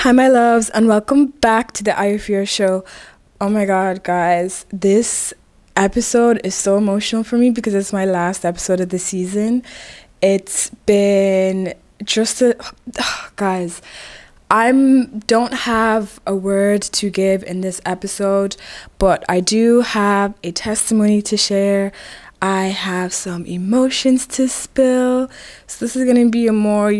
Hi, my loves, and welcome back to the Ayo Fierce Show. Oh my god, guys, this episode is so emotional for me because it's my last episode of the season. It's been just a. Guys, I don't have a word to give in this episode, but I do have a testimony to share. I have some emotions to spill. So this is going to be a more,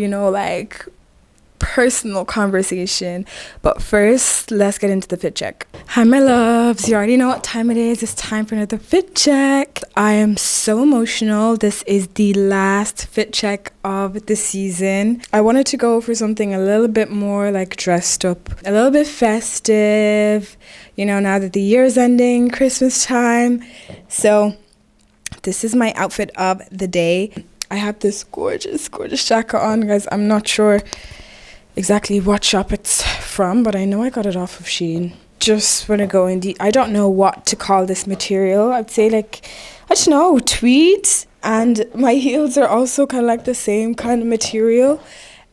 personal conversation. But first, let's get into the fit check. Hi, my loves. You already know what time it is. It's time for another fit check. I am so emotional. This is the last fit check of the season. I wanted to go for something a little bit more like dressed up, a little bit festive, now that the year's ending, Christmas time. So this is my outfit of the day. I have this gorgeous jacket on, guys. I'm not sure exactly what shop it's from, but I know I got it off of Shein. Just want to go in I don't know what to call this material. I'd say tweed, and my heels are also kind of like the same kind of material.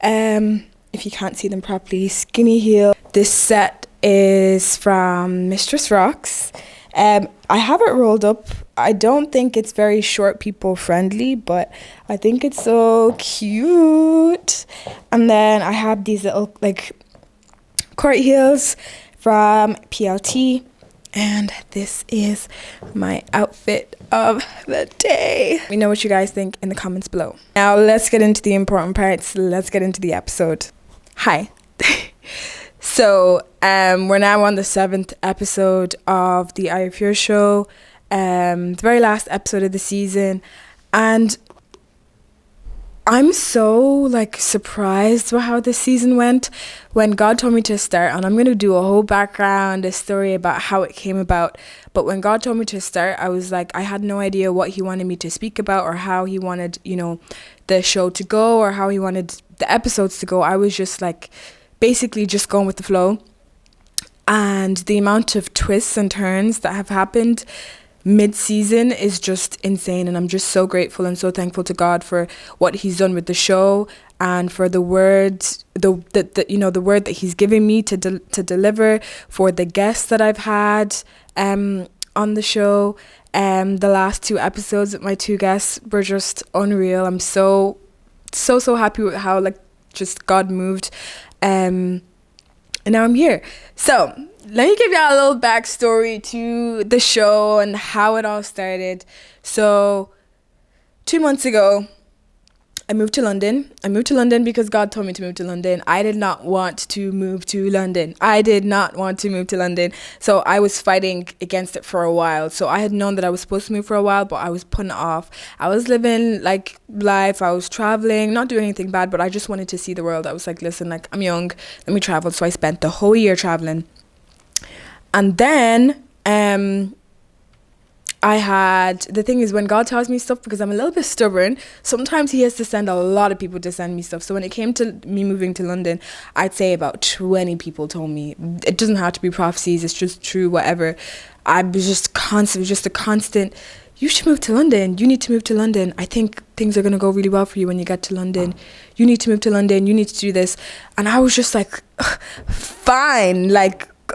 If you can't see them properly, skinny heel. This set is from Mistress Rocks. I have it rolled up. I don't think it's very short people friendly, but I think it's so cute. And then I have these little court heels from PLT. And this is my outfit of the day. Let me know what you guys think in the comments below. Now let's get into the important parts. Let's get into the episode. Hi. So we're now on the 7th episode of the Ayo Fierce Show, the very last episode of the season, and I'm so surprised by how this season went. When God told me to start, and I'm going to do a whole background, a story about how it came about, but when God told me to start, I was I had no idea what he wanted me to speak about or how he wanted, the show to go or how he wanted the episodes to go. I was just basically just going with the flow, and the amount of twists and turns that have happened mid-season is just insane, and I'm just so grateful and so thankful to God for what he's done with the show and for the word the word that he's given me to deliver, for the guests that I've had on the show. The last 2 episodes with my 2 guests were just unreal. I'm so happy with how just God moved, and now I'm here. So let me give y'all a little backstory to the show and how it all started. So 2 months ago, I moved to London. I moved to London because God told me to move to London. I did not want to move to London. So I was fighting against it for a while. So I had known that I was supposed to move for a while, but I was putting it off. I was living life. I was traveling, not doing anything bad, but I just wanted to see the world. I was listen, I'm young. Let me travel. So I spent the whole year traveling. And then the thing is, when God tells me stuff, because I'm a little bit stubborn, sometimes he has to send a lot of people to send me stuff. So when it came to me moving to London, I'd say about 20 people told me. It doesn't have to be prophecies, it's just true, whatever. I was just a constant, you should move to London. You need to move to London. I think things are going to go really well for you when you get to London. You need to move to London. You need to do this. And I was just fine,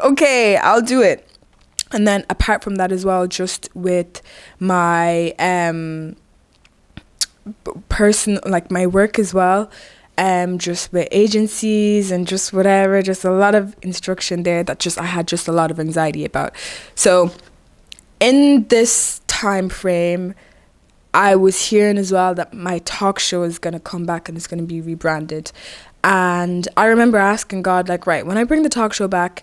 okay, I'll do it. And then apart from that as well, just with my my work as well, just with agencies and just whatever, just a lot of instruction there that I had just a lot of anxiety about. So in this time frame, I was hearing as well that my talk show is going to come back and it's going to be rebranded. And I remember asking God, right, when I bring the talk show back,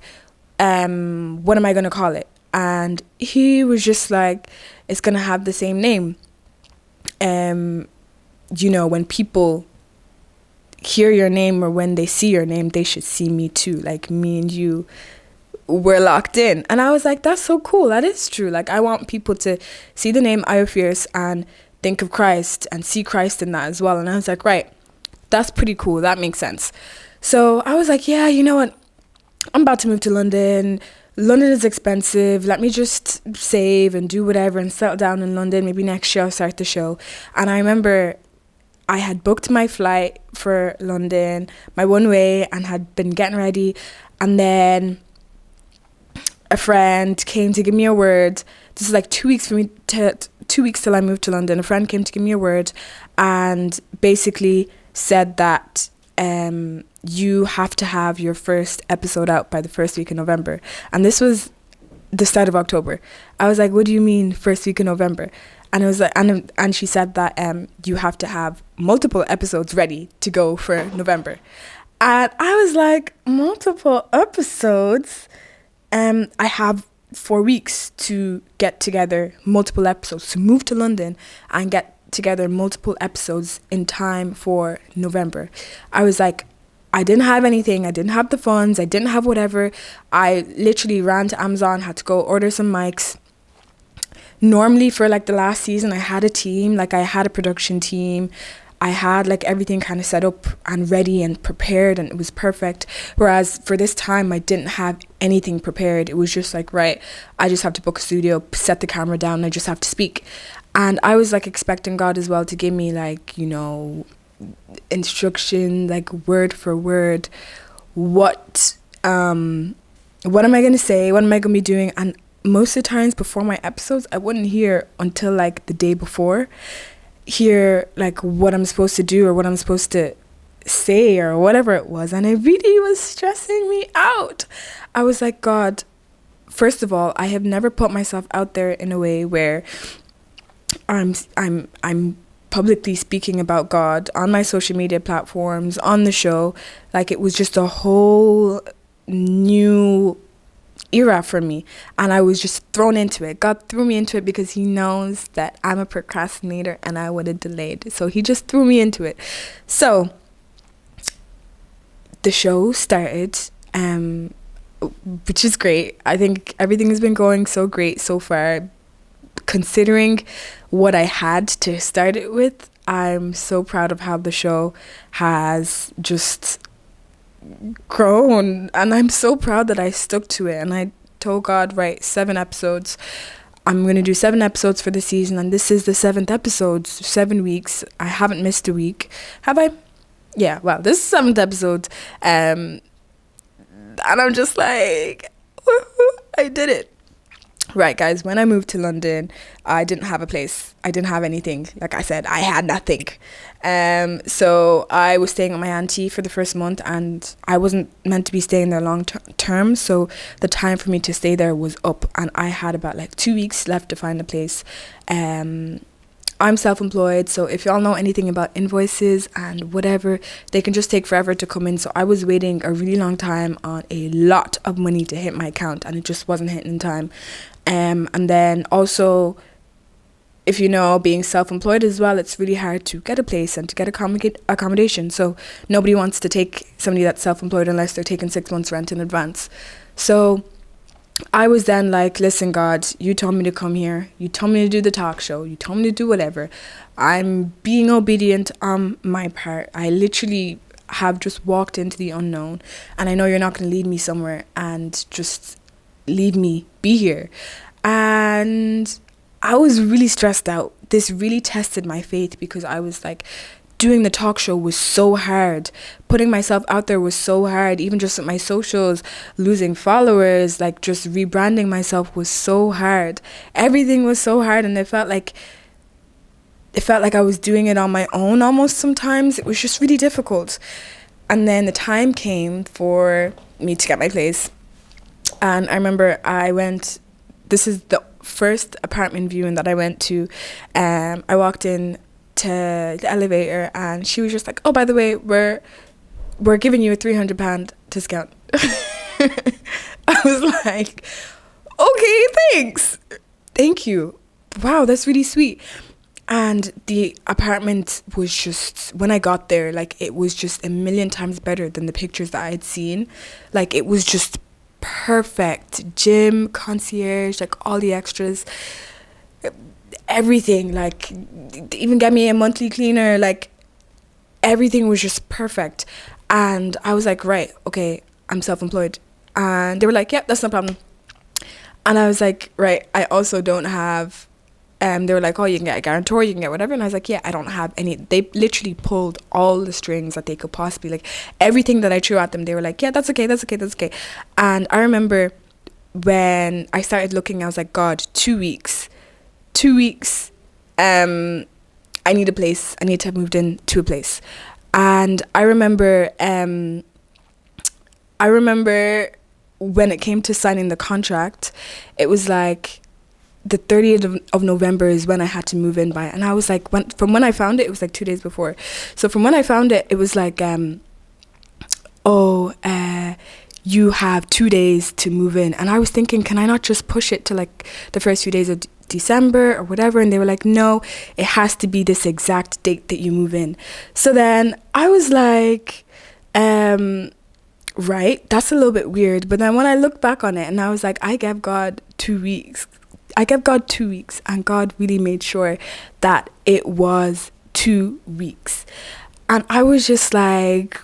what am I going to call it? And he was just it's going to have the same name. When people hear your name or when they see your name, they should see me too. Me and you, we're locked in. And I was that's so cool. That is true. I want people to see the name Ayo Fierce and think of Christ and see Christ in that as well. And I was right, that's pretty cool. That makes sense. So I was yeah, you know what? I'm about to move to London. London is expensive. Let me just save and do whatever and settle down in London. Maybe next year I'll start the show. And I remember I had booked my flight for London, my one way, and had been getting ready. And then a friend came to give me a word. This is like 2 weeks for me to 2 weeks till I moved to London. A friend came to give me a word and basically said that you have to have your first episode out by the first week in November. And this was the start of October. I was like, what do you mean first week in November? And it was like, and she said that you have to have multiple episodes ready to go for November. And I was like, multiple episodes? I have 4 weeks to get together multiple episodes, to move to London and get together multiple episodes in time for November. I was like, I didn't have anything. I didn't have the funds. I didn't have whatever. I literally ran to Amazon, had to go order some mics. Normally for like the last season, I had a team, like I had a production team. I had like everything kind of set up and ready and prepared, and it was perfect. Whereas for this time, I didn't have anything prepared. It was just like, right, I just have to book a studio, set the camera down, and I just have to speak. And I was like expecting God as well to give me like, you know, instruction, like word for word, what am I going to say? What am I going to be doing? And most of the times before my episodes, I wouldn't hear until like the day before, hear like what I'm supposed to do or what I'm supposed to say or whatever it was. And it really was stressing me out. I was like, God, first of all, I have never put myself out there in a way where I'm publicly speaking about God on my social media platforms, on the show. Like, it was just a whole new era for me, and I was just thrown into it. God threw me into it because he knows that I'm a procrastinator and I would have delayed, so he just threw me into it. So the show started, which is great. I think everything has been going so great so far, considering what I had to start it with. I'm so proud of how the show has just grown, and I'm so proud that I stuck to it. And I told God, right, 7 episodes. I'm going to do 7 episodes for the season, and this is the 7th episode. 7 weeks. I haven't missed a week. Have I? Yeah, well, this is the 7th episode. And I'm just like, woohoo, I did it. Right, guys, when I moved to London, I didn't have a place. I didn't have anything. Like I said, I had nothing. So I was staying with my auntie for the first month, and I wasn't meant to be staying there long term. So the time for me to stay there was up, and I had about like 2 weeks left to find a place. I'm self-employed, so if y'all know anything about invoices and whatever, they can just take forever to come in. So I was waiting a really long time on a lot of money to hit my account, and it just wasn't hitting in time. And then also, if you know, being self-employed as well, it's really hard to get a place and to get accommodation. So nobody wants to take somebody that's self-employed unless they're taking 6 months rent in advance. So I was then like, listen, God, you told me to come here. You told me to do the talk show. You told me to do whatever. I'm being obedient on my part. I literally have just walked into the unknown, and I know you're not going to lead me somewhere and just leave me be here. And I was really stressed out. This really tested my faith, because I was like, doing the talk show was so hard. Putting myself out there was so hard. Even just with my socials, losing followers, like just rebranding myself was so hard. Everything was so hard, and it felt like I was doing it on my own almost sometimes. It was just really difficult. And then the time came for me to get my place. And I remember this is the first apartment viewing that I went to. I walked in to the elevator, and she was just like, oh, by the way, we're giving you a £300 discount. I was like, okay, thanks. Thank you. Wow, that's really sweet. And the apartment was just, when I got there, like, it was just a million times better than the pictures that I had seen. Like, it was just perfect. Gym, concierge, like all the extras, everything. Like, even get me a monthly cleaner. Like, everything was just perfect. And I was like, right, okay, I'm self-employed. And they were like, yep, that's no problem. And I was like, right, I also don't have they were like, oh, you can get a guarantor, you can get whatever. And I was like, yeah, I don't have any. They literally pulled all the strings that they could possibly, like everything that I threw at them, they were like, yeah, that's okay, that's okay, that's okay. And I remember when I started looking, I was like, God, 2 weeks, 2 weeks. I need a place. I need to have moved in to a place. And I remember when it came to signing the contract, it was like the 30th of November is when I had to move in by. And I was like, from when I found it was like 2 days before. So from when I found it was like, you have 2 days to move in. And I was thinking, can I not just push it to like the first few days of December or whatever? And they were like, no, it has to be this exact date that you move in. So then I was like, right, that's a little bit weird. But then when I looked back on it and I was like, I gave God 2 weeks. I gave God 2 weeks, and God really made sure that it was 2 weeks. And I was just like,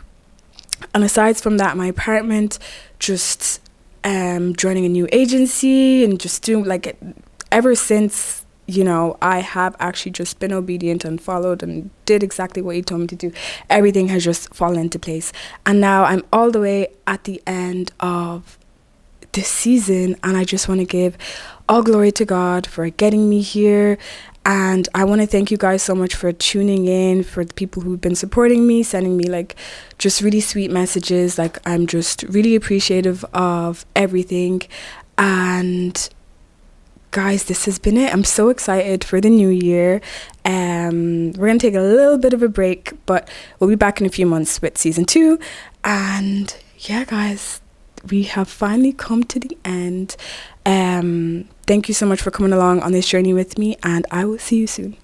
and aside from that, my apartment, just joining a new agency and just doing like, ever since, you know, I have actually just been obedient and followed and did exactly what he told me to do. Everything has just fallen into place. And now I'm all the way at the end of this season, and I just want to give all glory to God for getting me here. And I want to thank you guys so much for tuning in, for the people who've been supporting me, sending me like just really sweet messages. Like, I'm just really appreciative of everything. And guys, this has been it. I'm so excited for the new year. We're going to take a little bit of a break, but we'll be back in a few months with season 2. And yeah, guys, we have finally come to the end. Thank you so much for coming along on this journey with me, and I will see you soon.